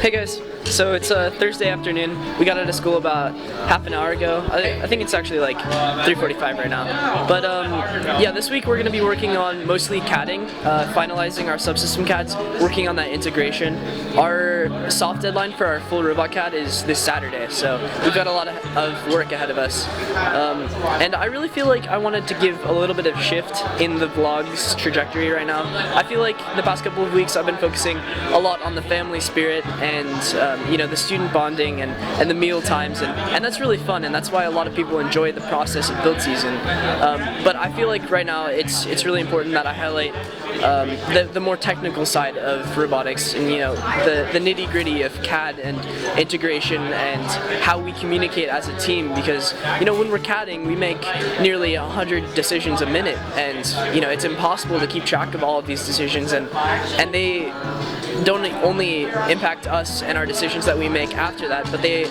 Hey guys, so it's Thursday afternoon. We got out of school about half an hour ago. I think it's actually like 3:45 right now. But yeah, this week we're going to be working on mostly CADing, finalizing our subsystem CADs, working on that integration. Our soft deadline for our full robot CAD is this Saturday, so we've got a lot of work ahead of us. And I really feel like I wanted to give a little bit of shift in the vlog's trajectory right now. I feel like the past couple of weeks I've been focusing a lot on the family spirit and you know, the student bonding and the meal times, and that's really fun, and that's why a lot of people enjoy the process of build season. But I feel like right now it's really important that I highlight the more technical side of robotics, and you know, the nitty-gritty of CAD and integration and how we communicate as a team, because you know, when we're CADing we make nearly 100 decisions a minute, and you know, it's impossible to keep track of all of these decisions, and they don't only impact us and our decisions that we make after that, but they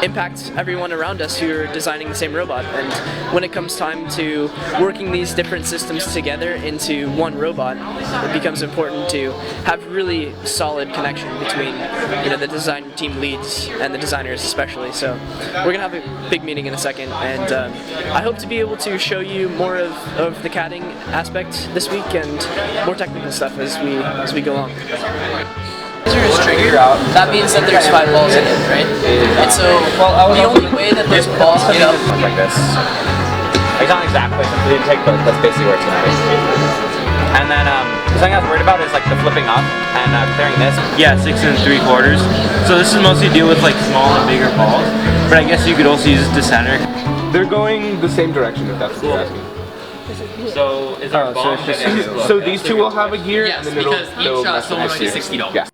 impact everyone around us who are designing the same robot. And when it comes time to working these different systems together into one robot, it becomes important to have really solid connection between, you know, the design team leads and the designers especially. So we're gonna have a big meeting in a second, and I hope to be able to show you more of the CADing aspect this week and more technical stuff as we go along. Is triggered, that means that there's 5 balls in it, right? And so the only way that those balls get up like this. Like not exactly, we didn't take, but that's basically where it's gonna be. And then something I was worried about is like the flipping up and clearing this. Yeah, 6 3/4. So this is mostly deal with like small and bigger balls, but I guess you could also use it to center. They're going the same direction, if that's what you're asking. So is our ball? So these two will have a gear, yes, and then because it'll each sold like $60. Yes.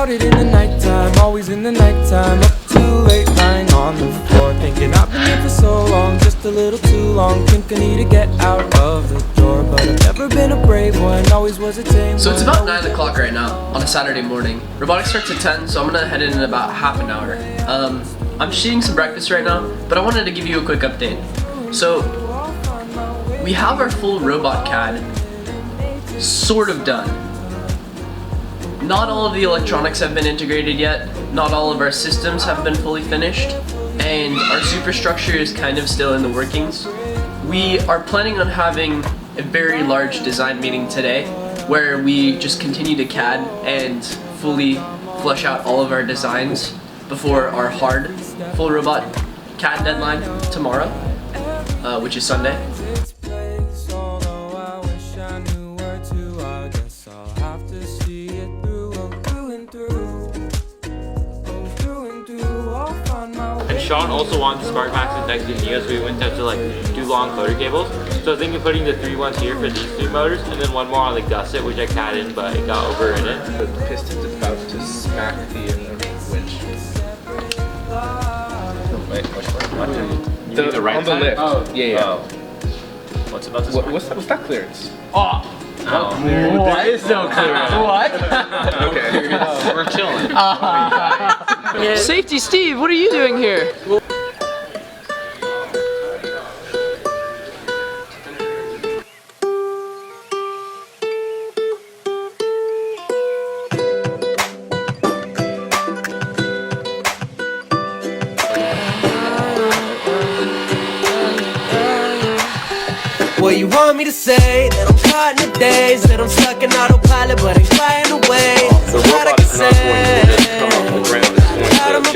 It in the nighttime, always in the nighttime, up too late, lying on the floor, thinking I've been here for so long, just a little too long, think I need to get out of the door, but I've never been a brave one, always was a tame. So it's about 9 o'clock right now on a Saturday morning. Robotics starts at 10, so I'm gonna head in about half an hour. I'm just eating some breakfast right now, but I wanted to give you a quick update. So we have our full robot CAD sort of done. Not all of the electronics have been integrated yet, not all of our systems have been fully finished, and our superstructure is kind of still in the workings. We are planning on having a very large design meeting today where we just continue to CAD and fully flesh out all of our designs before our hard full robot CAD deadline tomorrow, which is Sunday. And Sean also wanted the Spark Max and Next Gen, so we went out to like do long coder cables. So I was thinking of putting the 3 ones here for these 3 motors, and then one more on the gusset, which I CAD in, but it got overridden. The piston's about to smack the winch. Wait, which one? You mean the right on the lift. Oh, yeah. Oh. What's about to What's that clearance? Oh, there is no clearance. What? Okay. We're chilling. Safety Steve, what are you doing here? What you want me to say? That I'm caught in the days, that I'm stuck in autopilot, but I'm flying away. The robot is not going to just come off the ground. It's going to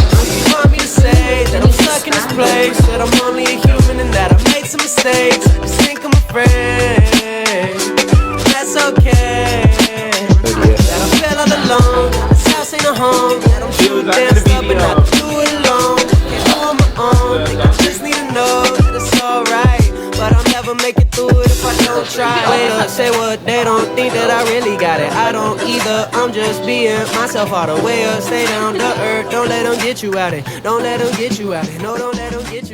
What you want me to say? That I'm stuck in this place, that I'm only a human and that I made some mistakes. Just think I'm afraid. That's okay. That I feel all alone. This house ain't a home. That I'm shooting damn stuff and I do it alone. Can't do it on my own. Think I just need to know that it's alright, but I'll never make it through it if I don't try. Wait up, say what they don't think that I really got it. I don't either, I'm just being myself all the way up. Stay down to earth, don't let them get you out it. Don't let them get you out it. No, don't let them get you